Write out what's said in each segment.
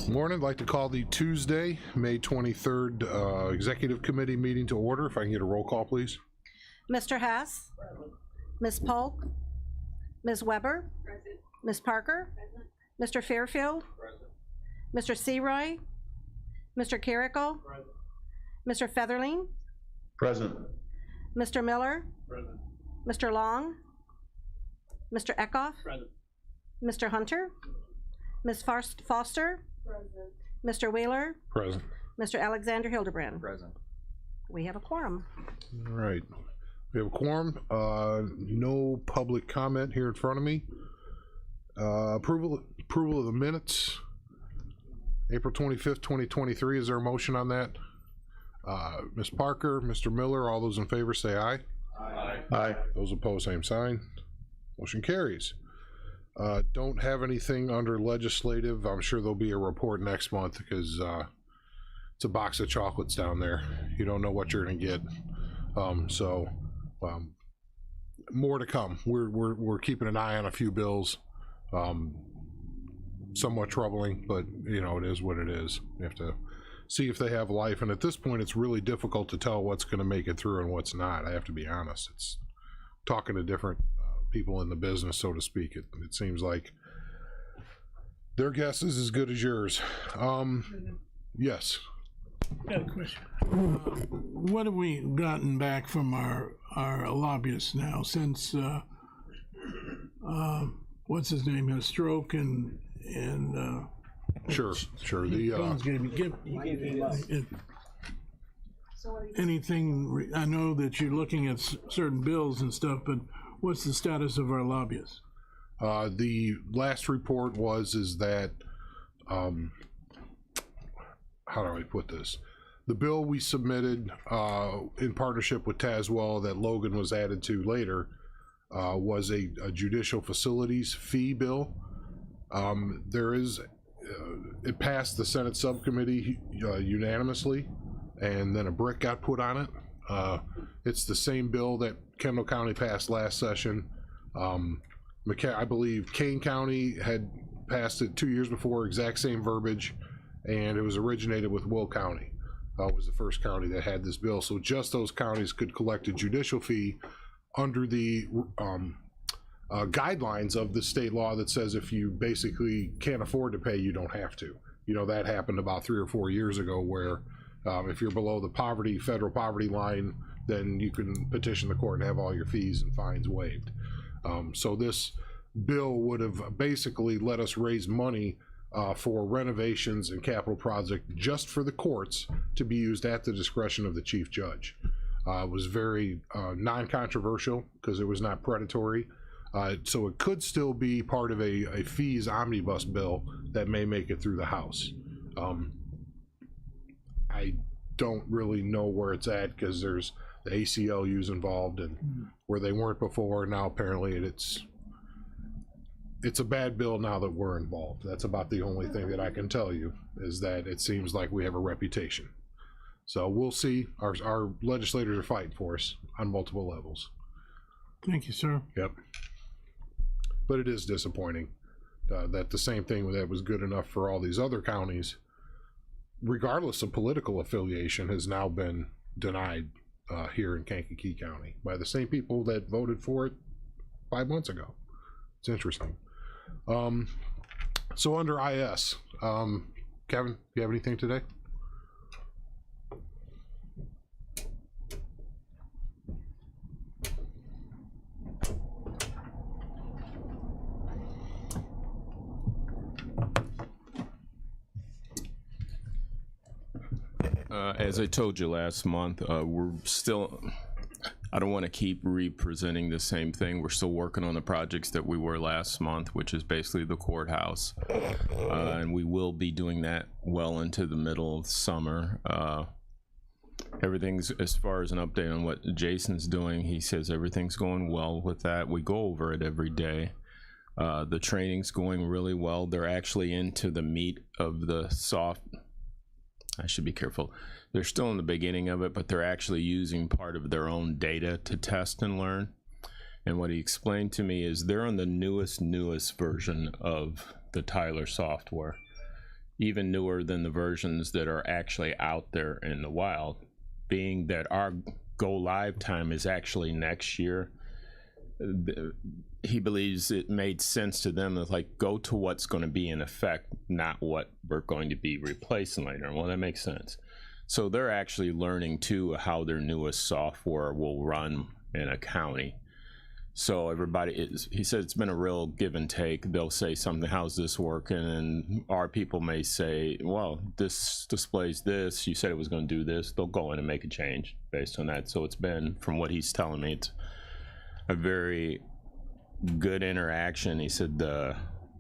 Morning. I'd like to call the Tuesday, May 23rd Executive Committee meeting to order. If I can get a roll call, please. Mr. Hess? Ms. Polk? Ms. Weber? Ms. Parker? Mr. Fairfield? Mr. Seroy? Mr. Carrico? Mr. Featherling? Present. Mr. Miller? Mr. Long? Mr. Eckhoff? Mr. Hunter? Ms. Foster? Mr. Wheeler? Present. Mr. Alexander Hildebrand? Present. We have a quorum. All right. We have a quorum. No public comment here in front of me. Approval of the minutes. April 25th, 2023. Is there a motion on that? Ms. Parker, Mr. Miller, all those in favor say aye. Aye. Aye. Those opposed, same sign. Motion carries. Don't have anything under legislative. I'm sure there'll be a report next month because it's a box of chocolates down there. You don't know what you're gonna get. More to come. We're keeping an eye on a few bills. Somewhat troubling, but you know, it is what it is. You have to see if they have life, and at this point it's really difficult to tell what's going to make it through and what's not. I have to be honest. It's talking to different people in the business, so to speak. It seems like their guess is as good as yours. Yes. I got a question. What have we gotten back from our lobbyists now since what's his name had a stroke and Sure. Anything? I know that you're looking at certain bills and stuff, but what's the status of our lobbyists? The last report is that how do I put this? The bill we submitted in partnership with Tazewell that Logan was added to later was a judicial facilities fee bill. It passed the Senate subcommittee unanimously, and then a brick got put on it. It's the same bill that Kendall County passed last session. I believe Kane County had passed it 2 years before, exact same verbiage, and it was originated with Will County. It was the first county that had this bill, so just those counties could collect a judicial fee under the guidelines of the state law that says if you basically can't afford to pay, you don't have to. You know, that happened about 3 or 4 years ago where if you're below the federal poverty line, then you can petition the court and have all your fees and fines waived. So this bill would have basically let us raise money for renovations and capital project just for the courts to be used at the discretion of the chief judge. It was very non-controversial because it was not predatory. So it could still be part of a fees omnibus bill that may make it through the House. I don't really know where it's at because there's the ACLU's involved and where they weren't before. Now apparently it's a bad bill now that we're involved. That's about the only thing that I can tell you, is that it seems like we have a reputation. So we'll see. Our legislators are fighting for us on multiple levels. Thank you, sir. Yep. But it is disappointing that the same thing that was good enough for all these other counties, regardless of political affiliation, has now been denied here in Kankakee County by the same people that voted for it 5 months ago. It's interesting. So under IS, Kevin, do you have anything today? As I told you last month, we're still, I don't want to keep representing the same thing. We're still working on the projects that we were last month, which is basically the courthouse. And we will be doing that well into the middle of summer. Everything's, as far as an update on what Jason's doing, he says everything's going well with that. We go over it every day. The training's going really well. They're actually into the meat of the soft, I should be careful. They're still in the beginning of it, but they're actually using part of their own data to test and learn. And what he explained to me is they're on the newest version of the Tyler software. even newer than the versions that are actually out there in the wild, being that our go live time is actually next year. He believes it made sense to them to like go to what's going to be in effect, not what we're going to be replacing later. Well, that makes sense. So they're actually learning too how their newest software will run in a county. So everybody is, he said it's been a real give and take. They'll say something, how's this working? And our people may say, well, this displays this. You said it was going to do this. They'll go in and make a change based on that. So it's been, from what he's telling me, it's a very good interaction. He said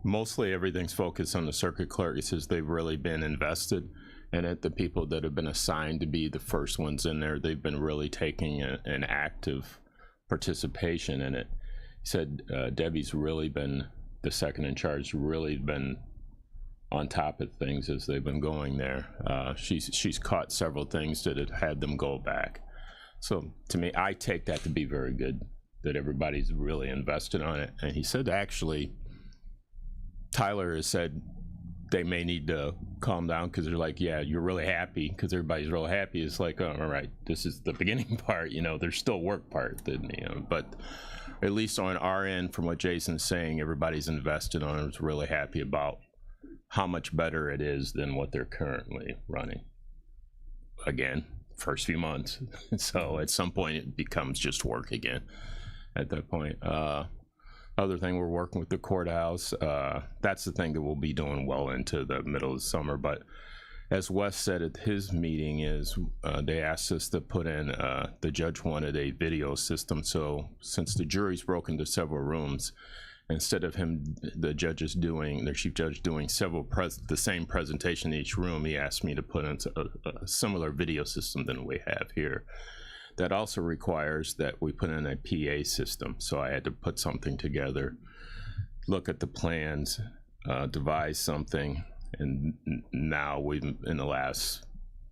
mostly everything's focused on the circuit clerk. He says they've really been invested in it. The people that have been assigned to be the first ones in there, they've been really taking an active participation in it. He said Debbie's really been, the second in charge, really been on top of things as they've been going there. She's caught several things that had had them go back. So to me, I take that to be very good, that everybody's really invested on it. And he said actually, Tyler has said they may need to calm down because they're like, yeah, you're really happy because everybody's real happy. It's like, oh, all right, this is the beginning part, you know, there's still work part, you know, but at least on our end, from what Jason's saying, everybody's invested on it. Was really happy about how much better it is than what they're currently running. Again, first few months. So at some point it becomes just work again at that point. Other thing, we're working with the courthouse. That's the thing that we'll be doing well into the middle of the summer. But as Wes said at his meeting, is they asked us to put in, the judge wanted a video system. So since the jury's broken into several rooms, instead of the judges doing, their chief judge doing the same presentation in each room, he asked me to put in a similar video system than we have here. That also requires that we put in a PA system. So I had to put something together, look at the plans, devise something, and now in the last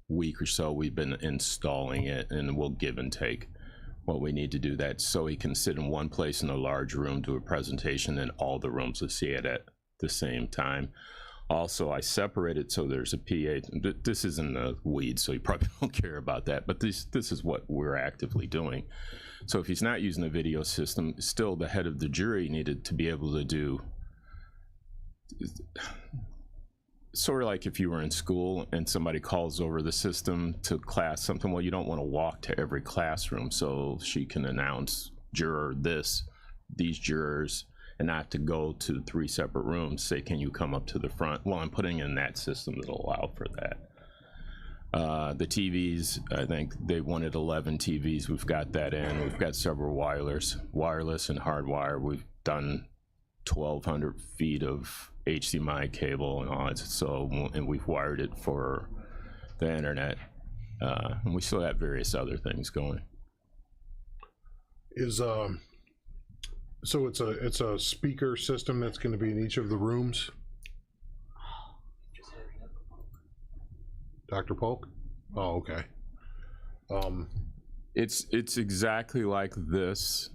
week or so, we've been installing it, and we'll give and take what we need to do that so he can sit in one place in a large room, do a presentation, and all the rooms will see it at the same time. Also, I separated so there's a PA. This isn't the weeds, so you probably don't care about that, but this is what we're actively doing. So if he's not using a video system, still the head of the jury needed to be able to do, sort of like if you were in school and somebody calls over the system to class something, well, you don't want to walk to every classroom, so she can announce juror these jurors, and not to go to 3 separate rooms, say, can you come up to the front? Well, I'm putting in that system that'll allow for that. The TVs, I think they wanted 11 TVs. We've got that in. We've got several wireless and hardwire. We've done 1,200 feet of HDMI cable and all that. So, and we've wired it for the internet. And we still have various other things going. So it's a speaker system that's going to be in each of the rooms. Dr. Polk? Oh, okay. It's exactly like this.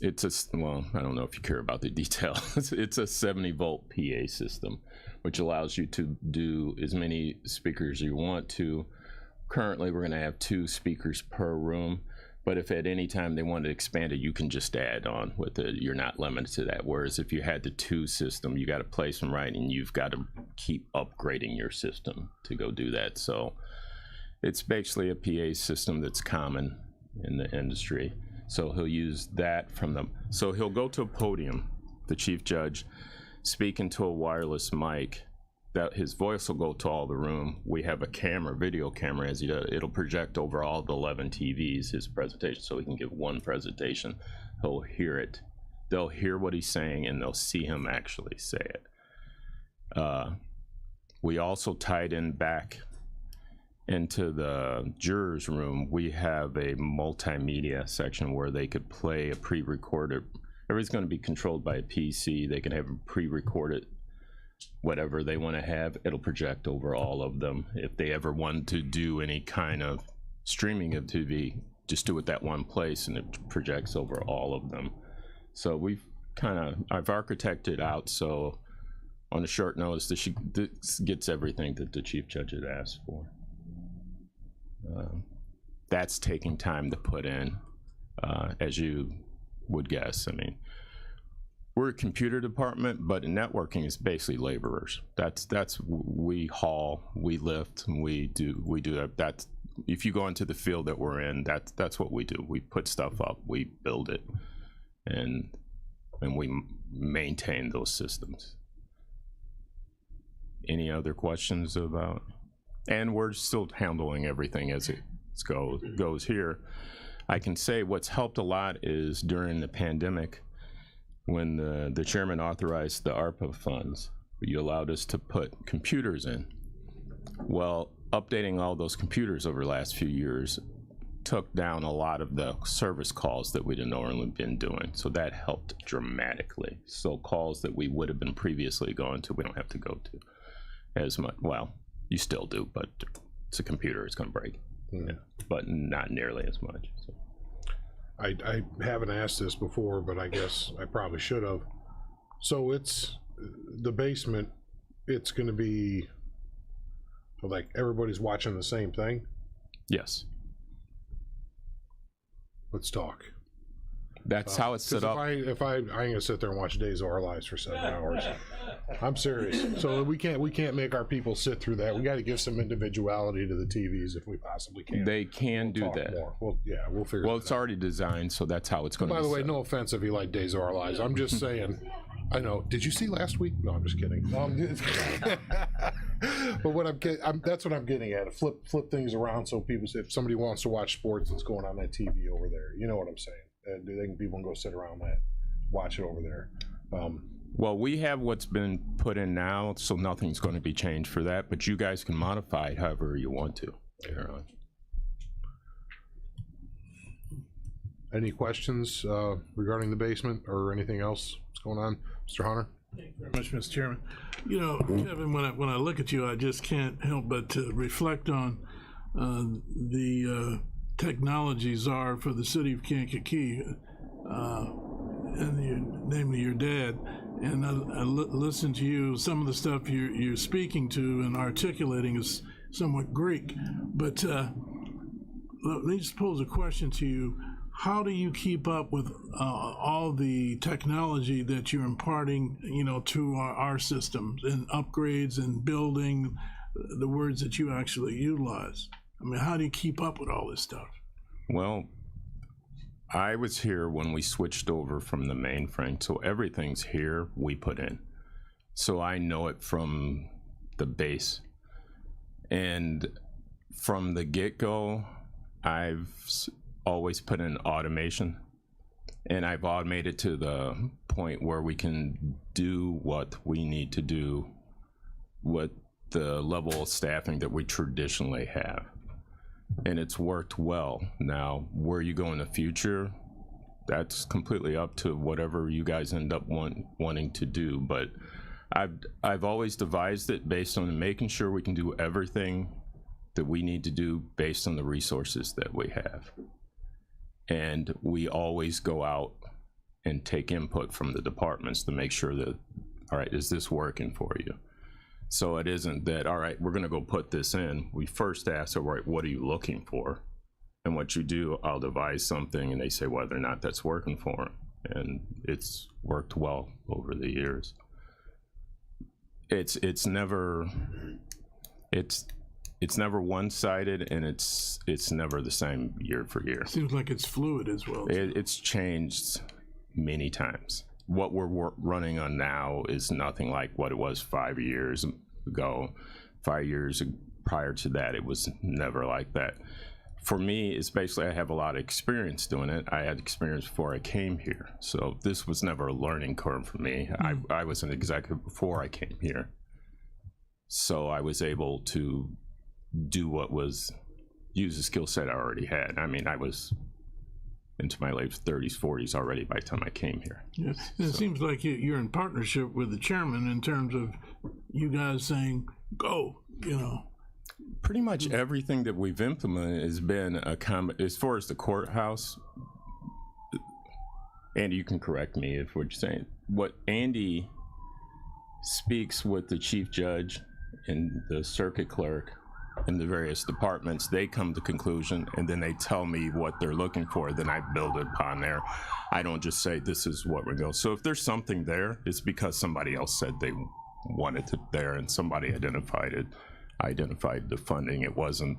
It's well, I don't know if you care about the detail. It's a 70-volt PA system, which allows you to do as many speakers as you want to. Currently, we're going to have 2 speakers per room. But if at any time they want to expand it, you can just add on with it. You're not limited to that. Whereas if you had the 2 system, you got to place them right, and you've got to keep upgrading your system to go do that. So it's basically a PA system that's common in the industry. So he'll use that from them. So he'll go to a podium, the chief judge, speak into a wireless mic. That his voice will go to all the room. We have a camera, video camera, as he does. It'll project over all the 11 TVs, his presentation, so he can give one presentation. He'll hear it. They'll hear what he's saying, and they'll see him actually say it. We also tied in back into the jurors' room. We have a multimedia section where they could play a pre-recorded. Everything's going to be controlled by a PC. They can have a pre-recorded whatever they want to have. It'll project over all of them. If they ever want to do any kind of streaming of TV, just do it that one place and it projects over all of them. So I've architected out so on a short notice this gets everything that the chief judge had asked for. That's taking time to put in, as you would guess. I mean, we're a computer department, but networking is basically laborers. That's we haul, we lift, and we do that. That's, if you go into the field that we're in, that's what we do. We put stuff up, we build it, and we maintain those systems. Any other questions about? And we're still handling everything as it goes here. I can say what's helped a lot is during the pandemic, when the chairman authorized the ARPA funds, you allowed us to put computers in. Well, updating all those computers over the last few years took down a lot of the service calls that we'd normally been doing. So that helped dramatically. So calls that we would have been previously going to, we don't have to go to as much. Well, you still do, but it's a computer, it's gonna break. Yeah, but not nearly as much. So. I haven't asked this before, but I guess I probably should have. So it's the basement, it's going to be like everybody's watching the same thing? Yes. Let's talk. That's how it's set up. If I ain't gonna sit there and watch Days of Our Lives for 7 hours. I'm serious. So we can't make our people sit through that. We got to give some individuality to the TVs if we possibly can. They can do that. Well, yeah, we'll figure. Well, it's already designed, so that's how it's going to be. By the way, set. no offense if you like Days of Our Lives. I'm just saying. I know. Did you see last week? No, I'm just kidding. But what that's what I'm getting at. Flip things around so people, if somebody wants to watch sports, it's going on that TV over there. You know what I'm saying? And people can go sit around that, watch it over there. Well, we have what's been put in now, so nothing's going to be changed for that. But you guys can modify it however you want to. Any questions regarding the basement or anything else that's going on, Mr. Hunter? Thank you very much, Mr. Chairman. You know, Kevin, when I look at you, I just can't help but to reflect on the technology czar for the city of Kankakee, and namely your dad. And I listen to you. Some of the stuff you're speaking to and articulating is somewhat Greek. But let me just pose a question to you. How do you keep up with all the technology that you're imparting, you know, to our systems and upgrades and building the words that you actually utilize? I mean, how do you keep up with all this stuff? Well, I was here when we switched over from the mainframe, so everything's here we put in. So I know it from the base. And from the get-go, I've always put in automation, and I've automated to the point where we can do what we need to do with the level of staffing that we traditionally have. And it's worked well. Now, where you go in the future, that's completely up to whatever you guys end up wanting to do. But I've always devised it based on making sure we can do everything that we need to do based on the resources that we have. And we always go out and take input from the departments to make sure that, all right, is this working for you? So it isn't that, all right, we're gonna go put this in. We first ask, all right, what are you looking for? And what you do, I'll devise something and they say whether or not that's working for them. And it's worked well over the years. It's never one-sided, and it's never the same year for year. Seems like it's fluid as well. It's changed many times. What we're running on now is nothing like what it was 5 years ago. 5 years prior to that, it was never like that. For me, it's basically I have a lot of experience doing it. I had experience before I came here. So this was never a learning curve for me. I was an executive before I came here. So I was able to do use the skill set I already had. I mean, I was into my late 30s, 40s already by the time I came here. Yeah. And it seems like you're in partnership with the chairman in terms of you guys saying, go, you know. Pretty much everything that we've implemented has been as far as the courthouse, Andy, you can correct me if what you're saying. What Andy speaks with the chief judge and the circuit clerk in the various departments, they come to conclusion and then they tell me what they're looking for, then I build it upon there. I don't just say this is what we're going. So if there's something there, it's because somebody else said they wanted it there and somebody identified the funding. It wasn't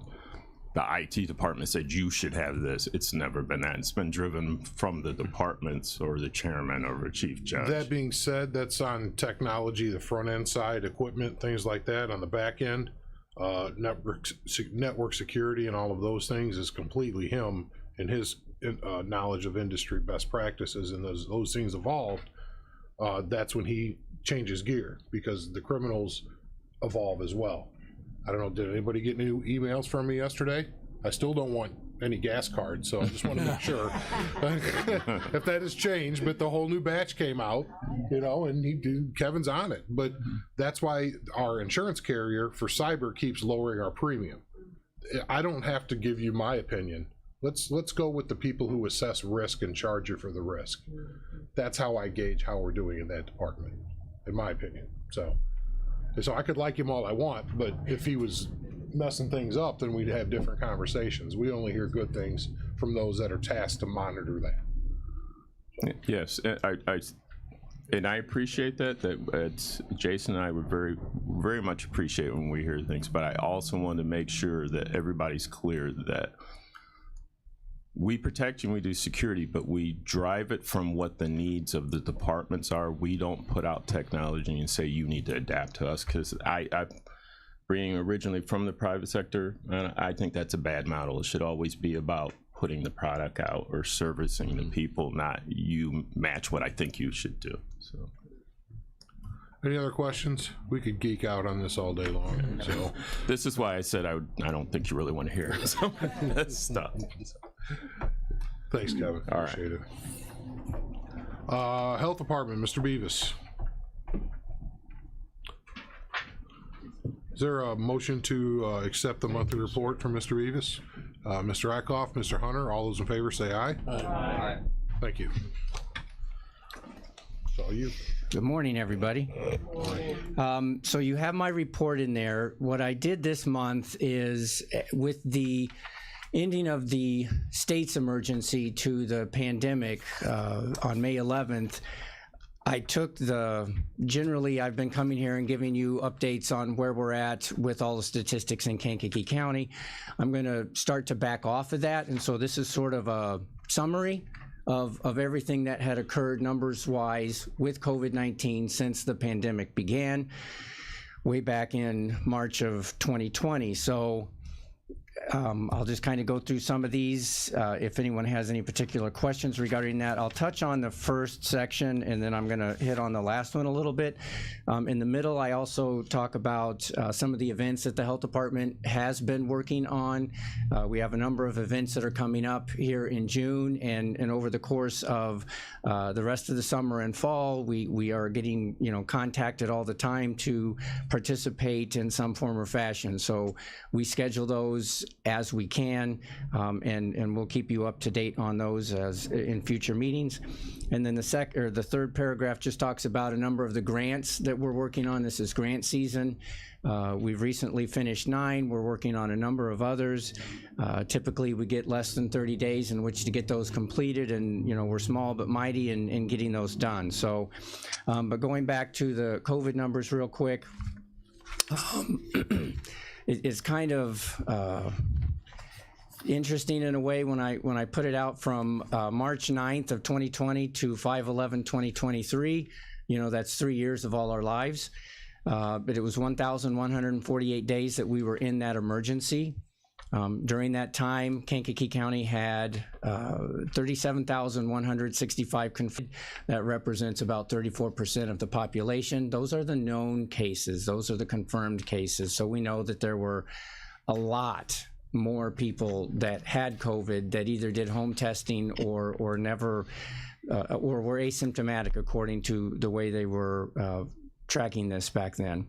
the IT department said you should have this. It's never been that. It's been driven from the departments or the chairman or the chief judge. That being said, that's on technology, the front end side, equipment, things like that. On the back end, network security and all of those things is completely him and his knowledge of industry best practices, and those things evolved. That's when he changes gear, because the criminals evolve as well. I don't know, did anybody get new emails from me yesterday? I still don't want any gas cards, so I just want to make sure if that has changed. But the whole new batch came out, you know, and Kevin's on it. But that's why our insurance carrier for cyber keeps lowering our premium. I don't have to give you my opinion. Let's go with the people who assess risk and charge you for the risk. That's how I gauge how we're doing in that department, in my opinion. So I could like him all I want, but if he was messing things up, then we'd have different conversations. We only hear good things from those that are tasked to monitor that. Yes, I appreciate that it's, Jason and I would very, very much appreciate when we hear things, but I also want to make sure that everybody's clear that we protect and we do security, but we drive it from what the needs of the departments are. We don't put out technology and say you need to adapt to us, because I being originally from the private sector, I think that's a bad model. It should always be about putting the product out or servicing the people, not you match what I think you should do. So, any other questions? We could geek out on this all day long. So this is why I said I don't think you really want to hear some of this stuff. Thanks, Kevin. All Appreciate it. Health Department, Mr. Beavis. Is there a motion to accept the monthly report from Mr. Beavis? Mr. Eckhoff, Mr. Hunter, all those in favor say aye. Aye. Thank you. So you. Good morning, everybody. So you have my report in there. What I did this month is, with the ending of the state's emergency to the pandemic on May 11th, I took generally I've been coming here and giving you updates on where we're at with all the statistics in Kankakee County. I'm going to start to back off of that, and so this is sort of a summary of everything that had occurred numbers-wise with COVID-19 since the pandemic began way back in March of 2020. So I'll just kind of go through some of these. If anyone has any particular questions regarding that, I'll touch on the first section, and then I'm going to hit on the last one a little bit. In the middle, I also talk about some of the events that the health department has been working on. We have a number of events that are coming up here in June, and over the course of the rest of the summer and fall, we are getting contacted all the time to participate in some form or fashion. So we schedule those as we can, and we'll keep you up to date on those as in future meetings. And then the third paragraph just talks about a number of the grants that we're working on. This is grant season. We've recently finished 9. We're working on a number of others. Typically we get less than 30 days in which to get those completed, and we're small but mighty in getting those done. So but going back to the COVID numbers real quick, it's kind of interesting in a way when I put it out from March 9th of 2020 to 5/11/2023. That's 3 years of all our lives. But it was 1,148 days that we were in that emergency. During that time, Kankakee County had 37,165 confirmed. That represents about 34% of the population. Those are the known cases. Those are the confirmed cases. So we know that there were a lot more people that had COVID that either did home testing or never or were asymptomatic according to the way they were tracking this back then.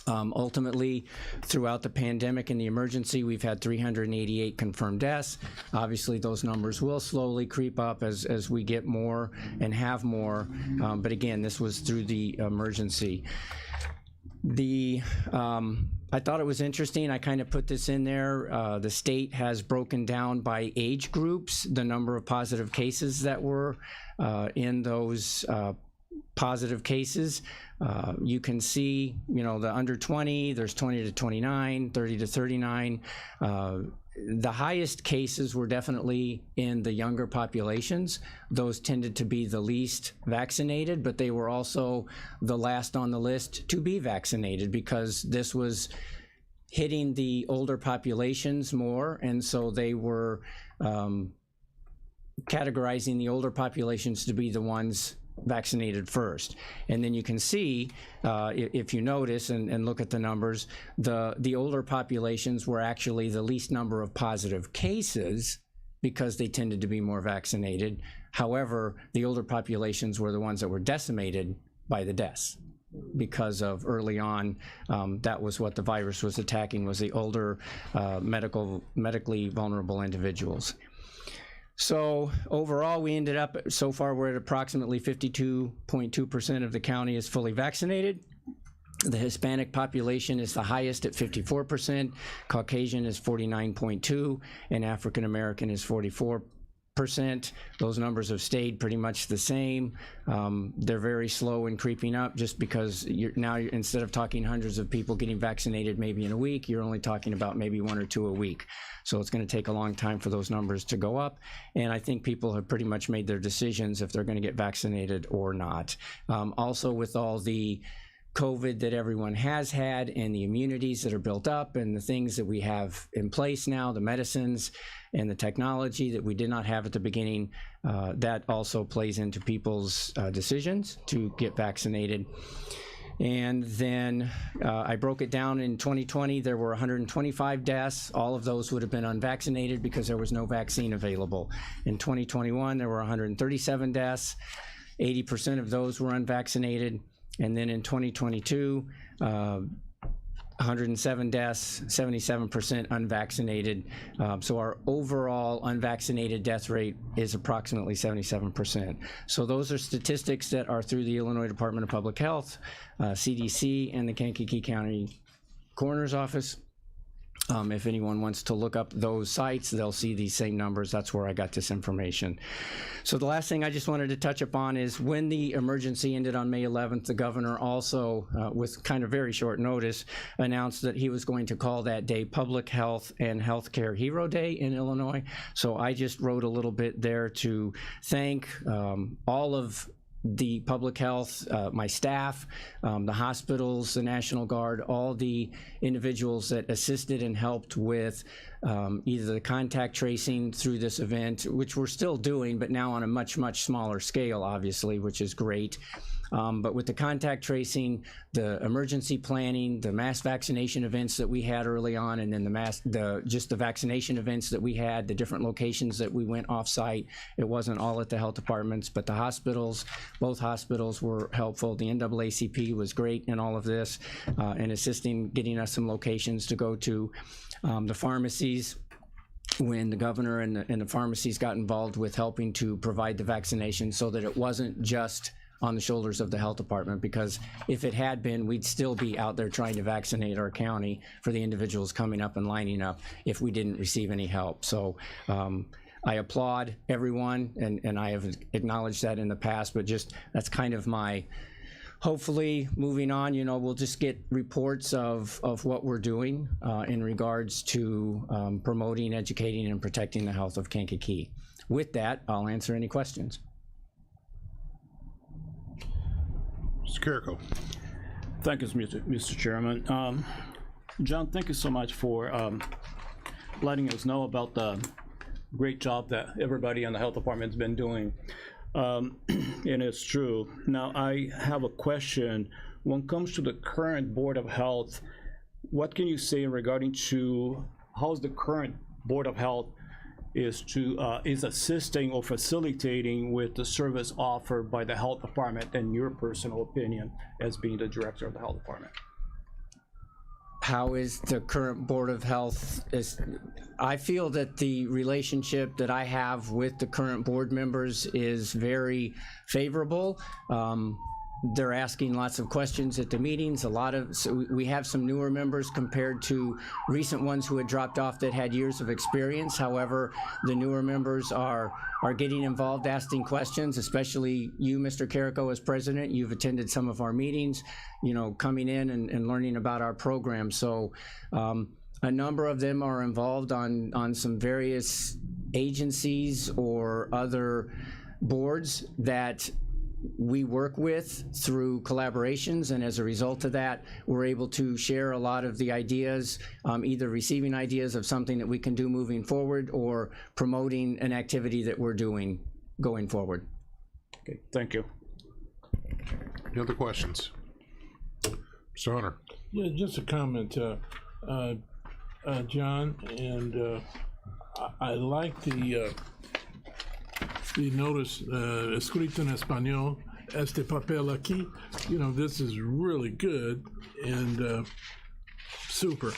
Ultimately, throughout the pandemic and the emergency, we've had 388 confirmed deaths. Obviously, those numbers will slowly creep up as we get more and have more. But again, this was through the emergency. I thought it was interesting. I kind of put this in there. The state has broken down by age groups the number of positive cases that were in those positive cases. You can see, the under 20, there's 20 to 29, 30 to 39. The highest cases were definitely in the younger populations. Those tended to be the least vaccinated, but they were also the last on the list to be vaccinated because this was hitting the older populations more, and so they were categorizing the older populations to be the ones vaccinated first. And then you can see, if you notice and look at the numbers, the older populations were actually the least number of positive cases because they tended to be more vaccinated. However, the older populations were the ones that were decimated by the deaths because of early on, that was what the virus was attacking, was the older medically vulnerable individuals. So overall, we ended up, so far we're at approximately 52.2% of the county is fully vaccinated. The Hispanic population is the highest at 54%, Caucasian is 49.2%, and African American is 44%. Those numbers have stayed pretty much the same. They're very slow in creeping up just because now instead of talking hundreds of people getting vaccinated maybe in a week, you're only talking about maybe 1 or 2 a week. So it's going to take a long time for those numbers to go up. And I think people have pretty much made their decisions if they're going to get vaccinated or not. Also, with all the COVID that everyone has had and the immunities that are built up and the things that we have in place now, the medicines and the technology that we did not have at the beginning, that also plays into people's decisions to get vaccinated. And then I broke it down. In 2020, there were 125 deaths. All of those would have been unvaccinated because there was no vaccine available. In 2021, there were 137 deaths. 80% of those were unvaccinated. And then in 2022, 107 deaths, 77% unvaccinated. So our overall unvaccinated death rate is approximately 77%. So those are statistics that are through the Illinois Department of Public Health, CDC, and the Kankakee County Coroner's Office. If anyone wants to look up those sites, they'll see these same numbers. That's where I got this information. So the last thing I just wanted to touch upon is when the emergency ended on May 11th, the governor also, with kind of very short notice, announced that he was going to call that day Public Health and Healthcare Hero Day in Illinois. So I just wrote a little bit there to thank all of the public health, my staff, the hospitals, the National Guard, all the individuals that assisted and helped with either the contact tracing through this event, which we're still doing, but now on a much, much smaller scale, obviously, which is great. But with the contact tracing, the emergency planning, the mass vaccination events that we had early on, and then just the vaccination events that we had, the different locations that we went off-site, it wasn't all at the health departments, but the hospitals, both hospitals were helpful. The NAACP was great in all of this, and assisting getting us some locations to go to. The pharmacies, when the governor and the pharmacies got involved with helping to provide the vaccination so that it wasn't just on the shoulders of the health department, because if it had been, we'd still be out there trying to vaccinate our county for the individuals coming up and lining up if we didn't receive any help. So I applaud everyone, and I have acknowledged that in the past, but just that's kind of my, hopefully moving on, we'll just get reports of what we're doing in regards to promoting, educating, and protecting the health of Kankakee. With that, I'll answer any questions. Mr. Carrico. Thank you, Mr. Chairman. John, thank you so much for letting us know about the great job that everybody in the health department has been doing. And it's true. Now, I have a question. When it comes to the current Board of Health, what can you say regarding to how's the current Board of Health is assisting or facilitating with the service offered by the health department, in your personal opinion, as being the director of the health department? how is the current Board of Health? I feel that the relationship that I have with the current board members is very favorable. They're asking lots of questions at the meetings. So we have some newer members compared to recent ones who had dropped off that had years of experience. However, the newer members are getting involved, asking questions, especially you, Mr. Carrico, as president. You've attended some of our meetings, coming in and learning about our program. So a number of them are involved on some various agencies or other boards that we work with through collaborations, and as a result of that, we're able to share a lot of the ideas, either receiving ideas of something that we can do moving forward or promoting an activity that we're doing going forward. Okay, thank you. Any other questions? Mr. Hunter? Yeah, just a comment, John, and I like the notice, escrito en español, este papel aquí. This is really good and super,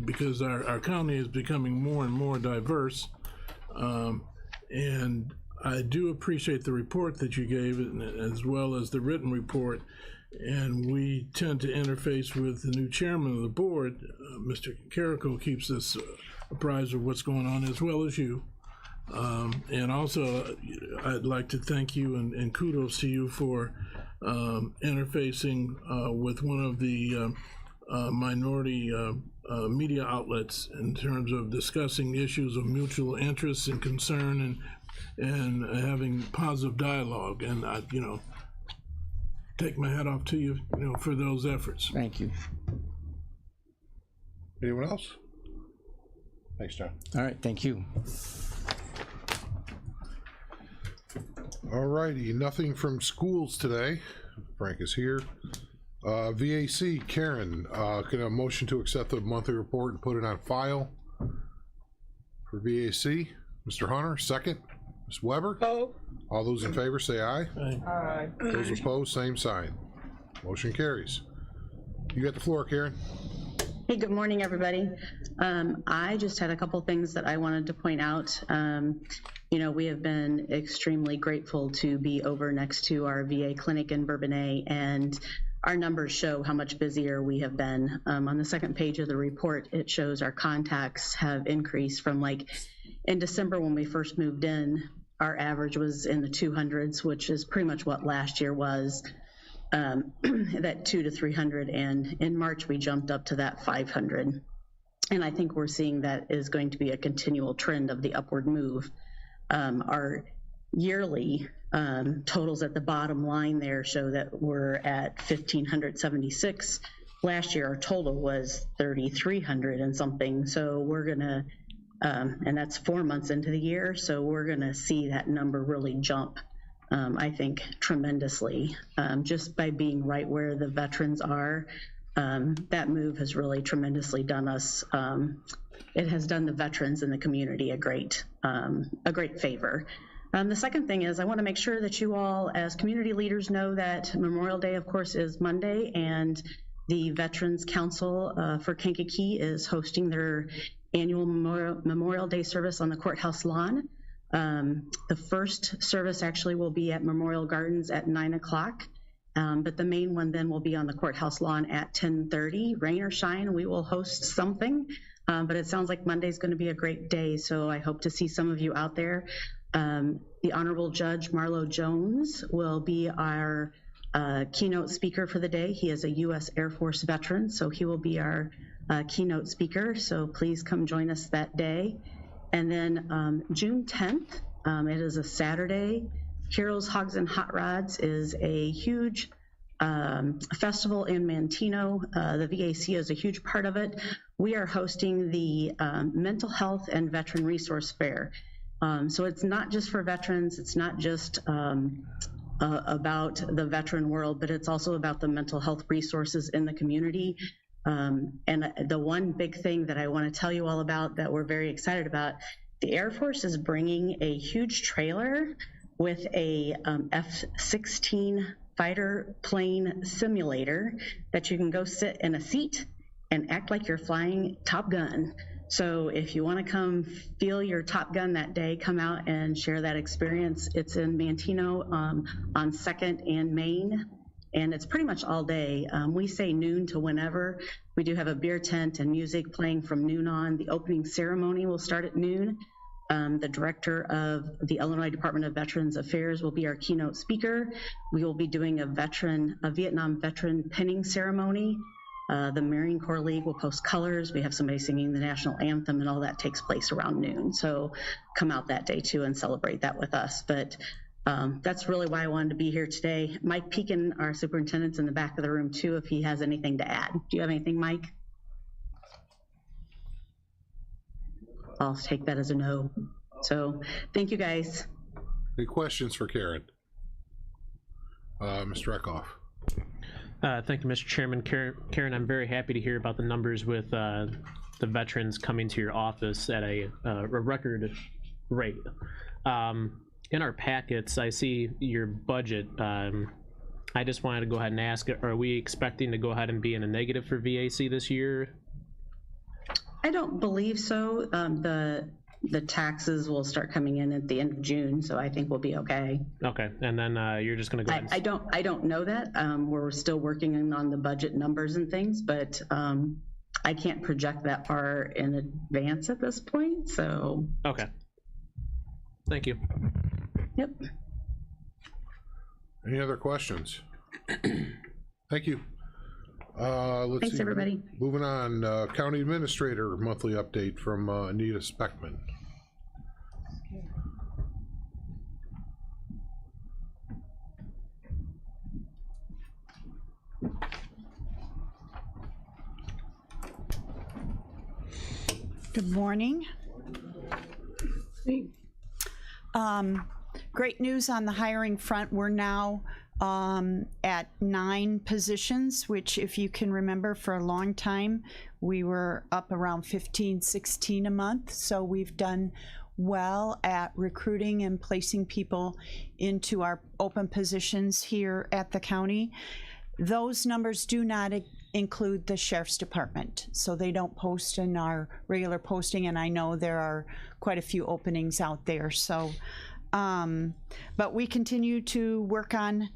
because our county is becoming more and more diverse. And I do appreciate the report that you gave, as well as the written report. And we tend to interface with the new chairman of the board. Mr. Carrico keeps us apprised of what's going on, as well as you. And also, I'd like to thank you and kudos to you for interfacing with one of the minority media outlets in terms of discussing issues of mutual interest and concern and having positive dialogue. And I, take my hat off to you, for those efforts. Thank you. Anyone else? Thanks, John. All right, thank you. All righty, nothing from schools today. Frank is here. VAC, Karen, can I have a motion to accept the monthly report and put it on file for VAC? Mr. Hunter, second. Ms. Weber? Oh. All those in favor say aye. Aye. Those opposed, same sign. Motion carries. You got the floor, Karen. Hey, good morning, everybody. I just had a couple things that I wanted to point out. We have been extremely grateful to be over next to our VA clinic in Bourbonnais, and our numbers show how much busier we have been. On the second page of the report, it shows our contacts have increased from, in December when we first moved in, our average was in the 200s, which is pretty much what last year was, that 200 to 300, and in March we jumped up to that 500. And I think we're seeing that is going to be a continual trend of the upward move. Our yearly totals at the bottom line there show that we're at 1,576. Last year our total was 3,300 and something, so we're gonna, and that's 4 months into the year, so we're gonna see that number really jump, I think, tremendously, just by being right where the veterans are. That move has really tremendously done us, it has done the veterans in the community a great favor. The second thing is I want to make sure that you all as community leaders know that Memorial Day, of course, is Monday, and the Veterans Council for Kankakee is hosting their annual Memorial Day service on the courthouse lawn. The first service actually will be at Memorial Gardens at 9 o'clock. But the main one then will be on the courthouse lawn at 10:30. Rain or shine, we will host something. But it sounds like Monday's going to be a great day, so I hope to see some of you out there. The Honorable Judge Marlo Jones will be our keynote speaker for the day. He is a U.S. Air Force veteran, so he will be our keynote speaker. So please come join us that day. And then June 10th, it is a Saturday. Heroes, Hogs, and Hot Rods is a huge festival in Manteno. The VAC is a huge part of it. We are hosting the Mental Health and Veteran Resource Fair. So it's not just for veterans, it's not just about the veteran world, but it's also about the mental health resources in the community. And the one big thing that I want to tell you all about that we're very excited about, the Air Force is bringing a huge trailer with a F-16 fighter plane simulator that you can go sit in a seat and act like you're flying Top Gun. So if you want to come feel your Top Gun that day, come out and share that experience. It's in Manteno on 2nd and Main, and it's pretty much all day. We say noon to whenever. We do have a beer tent and music playing from noon on. The opening ceremony will start at noon. The director of the Illinois Department of Veterans Affairs will be our keynote speaker. We will be doing a Vietnam veteran pinning ceremony. The Marine Corps League will post colors. We have somebody singing the national anthem, and all that takes place around noon. So come out that day too and celebrate that with us. But that's really why I wanted to be here today. Mike Pekin, our superintendent's in the back of the room too, if he has anything to add. Do you have anything, Mike? I'll take that as a no. So thank you, guys. Any questions for Karen? Mr. Eckhoff. Thank you, Mr. Chairman. Karen, I'm very happy to hear about the numbers with the veterans coming to your office at a record rate. In our packets, I see your budget. I just wanted to go ahead and ask, are we expecting to go ahead and be in a negative for VAC this year? I don't believe so. The taxes will start coming in at the end of June, so I think we'll be okay. Okay, and then you're just going to go ahead and... I don't know that. We're still working on the budget numbers and things, but I can't project that far in advance at this point, so... Okay. Thank you. Yep. Any other questions? Thank you. Let's Thanks, see. everybody. Moving on, County Administrator monthly update from Anita Speckman. Good morning. Great news on the hiring front. We're now at 9 positions, which, if you can remember, for a long time we were up around 15, 16 a month. So we've done well at recruiting and placing people into our open positions here at the county. Those numbers do not include the Sheriff's Department, so they don't post in our regular posting, and I know there are quite a few openings out there. So but we continue to work on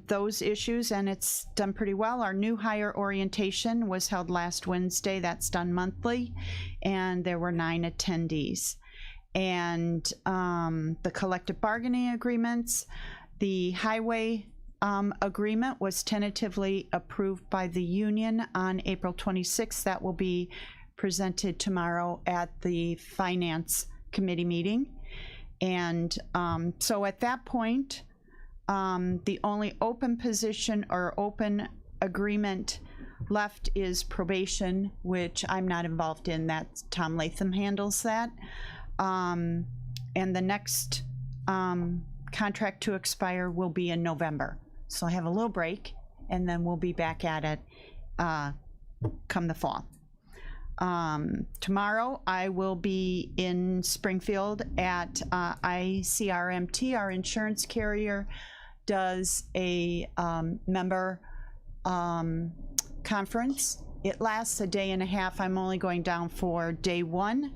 those issues, and it's done pretty well. Our new hire orientation was held last Wednesday. That's done monthly, and there were 9 attendees. And the collective bargaining agreements, the highway agreement was tentatively approved by the union on April 26th. That will be presented tomorrow at the Finance Committee meeting. And so at that point, the only open position or open agreement left is probation, which I'm not involved in. That Tom Latham handles that. And the next contract to expire will be in November. So I have a little break, and then we'll be back at it come the fall. Tomorrow I will be in Springfield at ICRMT. Our insurance carrier does a member conference. It lasts a day and a half. I'm only going down for day 1.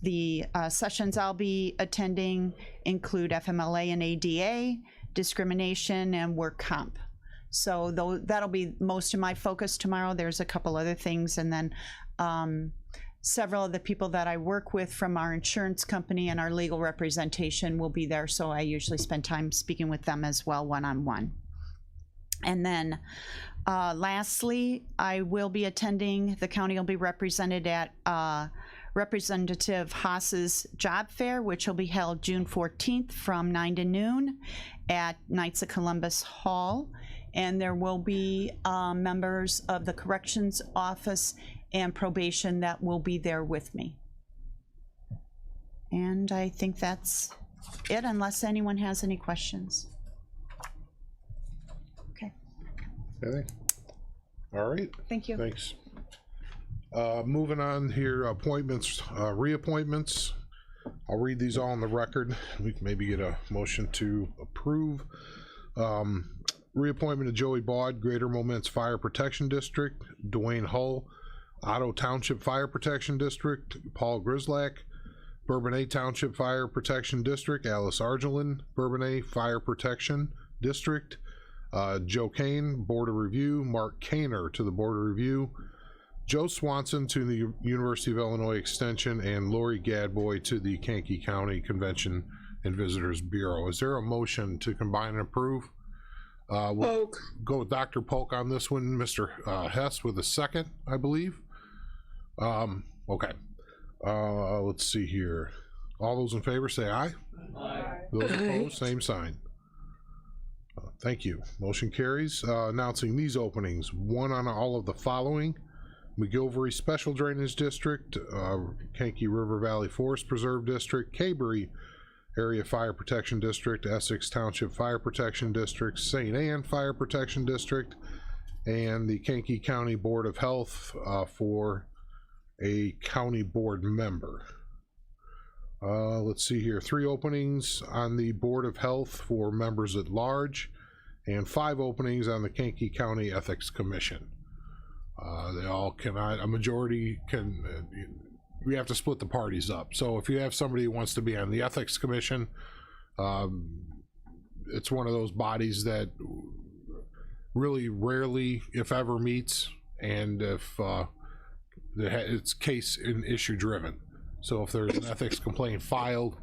The sessions I'll be attending include FMLA and ADA, discrimination, and work comp. So that'll be most of my focus tomorrow. There's a couple other things, and then several of the people that I work with from our insurance company and our legal representation will be there, so I usually spend time speaking with them as well, one-on-one. And then lastly, I will be attending, the county will be represented at Representative Haas's job fair, which will be held June 14th from 9 to noon at Knights of Columbus Hall. And there will be members of the corrections office and probation that will be there with me. And I think that's it, unless anyone has any questions. Okay. Okay. All right. Thank you. Thanks. Moving on here, appointments, reappointments. I'll read these all on the record. We can maybe get a motion to approve. reappointment of Joey Baud, Greater Moments Fire Protection District, Dwayne Hull, Otto Township Fire Protection District, Paul Grislak, Bourbonnais Township Fire Protection District, Alice Argelin, Bourbonnais Fire Protection District, Joe Kane, Board of Review, Mark Kaner to the Board of Review, Joe Swanson to the University of Illinois Extension, and Lori Gadboy to the Kankakee County Convention and Visitors Bureau. Is there a motion to combine and approve? We'll go with Dr. Polk on this one, Mr. Hess with a second, I believe. Okay. Let's see here. All those in favor say aye. Aye. Those opposed, same sign. Thank you. Motion carries. Announcing these openings. One on all of the following: McGilvery Special Drainage District, Kankakee River Valley Forest Preserve District, Cabery Area Fire Protection District, Essex Township Fire Protection District, St. Anne Fire Protection District, and the Kankakee County Board of Health for a county board member. Let's see here. 3 openings on the Board of Health for members at large, and 5 openings on the Kankakee County Ethics Commission. They all cannot, a majority can, we have to split the parties up. So if you have somebody who wants to be on the Ethics Commission, it's one of those bodies that really rarely, if ever, meets, and if it's case and issue driven. So if there's an ethics complaint filed,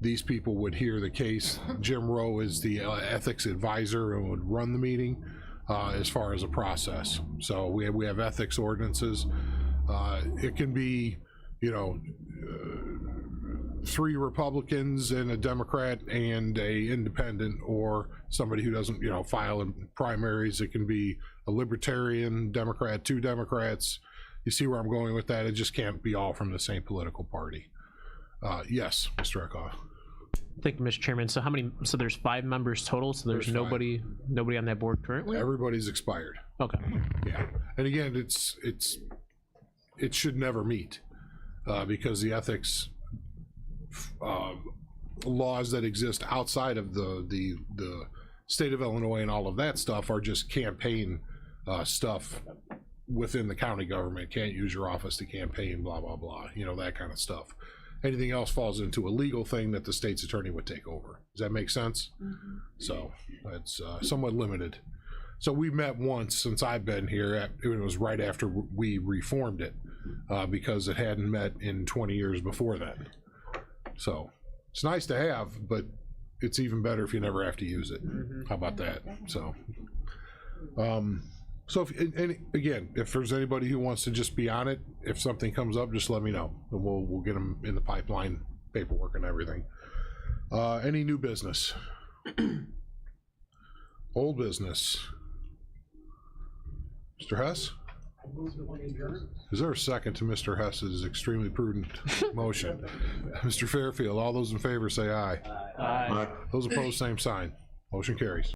these people would hear the case. Jim Rowe is the ethics advisor and would run the meeting as far as a process. So we have ethics ordinances. It can be, you know, 3 Republicans and a Democrat and a independent, or somebody who doesn't, you know, file in primaries. It can be a Libertarian, Democrat, 2 Democrats. You see where I'm going with that? It just can't be all from the same political party. Yes, Mr. Eckhoff. Thank you, Mr. Chairman. So how many? So there's 5 members total. So there's nobody on that board currently. Everybody's expired. Okay. Yeah, and again, it should never meet because the ethics laws that exist outside of the state of Illinois and all of that stuff are just campaign stuff within the county government. Can't use your office to campaign, blah blah blah, you know, that kind of stuff. Anything else falls into a legal thing that the state's attorney would take over. Does that make sense? Mm-hmm. So it's somewhat limited. So we met once since I've been here. It was right after we reformed it because it hadn't met in 20 years before that. So it's nice to have, but it's even better if you never have to use it. Mm-hmm. How about that? So so again, if there's anybody who wants to just be on it, if something comes up, just let me know, and we'll get them in the pipeline, paperwork and everything. Any new business? Old business? Mr. Hess? Is there a second to Mr. Hess's extremely prudent motion? Mr. Fairfield, all those in favor say aye. Aye. Those opposed, same sign. Motion carries.